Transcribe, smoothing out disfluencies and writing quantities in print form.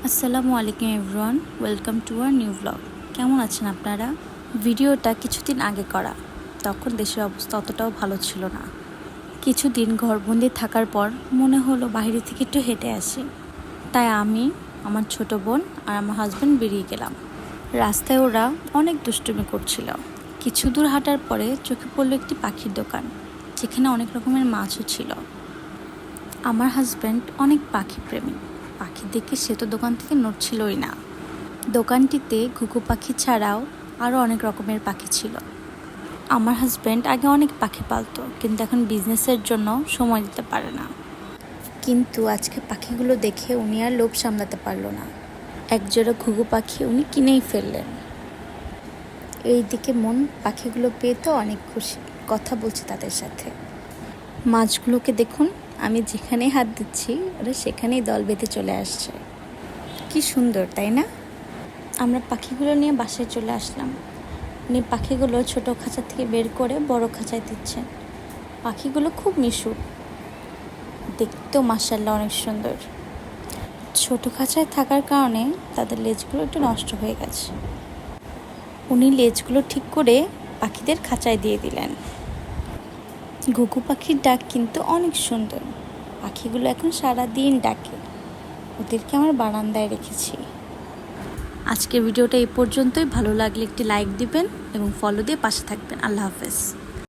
আসসালামু আলাইকুম everyone, welcome to our new blog. কেমন আছেন আপনারা? ভিডিওটা কিছুদিন আগে করা, তখন দেশের অবস্থা অতটাও ভালো ছিল না। কিছুদিন ঘরবন্দি থাকার পর মনে হলো বাইরে থেকে একটু হেঁটে আসি। তাই আমি, আমার ছোট বোন আর আমার হাজব্যান্ড বেরিয়ে গেলাম। রাস্তায় ওরা অনেক দুষ্টুমি করছিল। কিছু দূর হাঁটার পরে চোখে পড়লো একটি পাখির দোকান, যেখানে অনেক রকমের মাছও ছিল। আমার হাজব্যান্ড অনেক পাখি প্রেমী, পাখি দেখে সে তো দোকান থেকে নড়ছিলই না। দোকানটিতে ঘুঘু পাখি ছাড়াও আরও অনেক রকমের পাখি ছিল। আমার হাজব্যান্ড আগে অনেক পাখি পালতো, কিন্তু এখন বিজনেসের জন্য সময় দিতে পারে না। কিন্তু আজকে পাখিগুলো দেখে উনি আর লোভ সামলাতে পারলো না। একজোড়া ঘুঘু পাখি উনি কিনেই ফেললেন। এই দিকে মন পাখিগুলো পেয়ে তো অনেক খুশি, কথা বলছে তাদের সাথে। মাছগুলোকে দেখুন, আমি যেখানেই হাত দিচ্ছি ওরা সেখানেই দল বেঁধে চলে আসছে। কি সুন্দর, তাই না? আমরা পাখিগুলো নিয়ে বাসায় চলে আসলাম। উনি পাখিগুলো ছোট খাঁচা থেকে বের করে বড় খাঁচায় দিচ্ছেন। পাখিগুলো খুব মিশুক, দেখতেও মাশাআল্লাহ অনেক সুন্দর। ছোট খাঁচায় থাকার কারণে তাদের লেজগুলো একটু নষ্ট হয়ে গেছে। উনি লেজগুলো ঠিক করে পাখিদের খাঁচায় দিয়ে দিলেন। ঘুঘু পাখির ডাক কিন্তু অনেক সুন্দর। পাখিগুলো এখন সারাদিন ডাকে। ওদেরকে আমার বারান্দায় রেখেছি। আজকের ভিডিওটা এই পর্যন্তই। ভালো লাগলে একটি লাইক দিবেন এবং ফলো দিয়ে পাশে থাকবেন। আল্লাহ হাফেজ।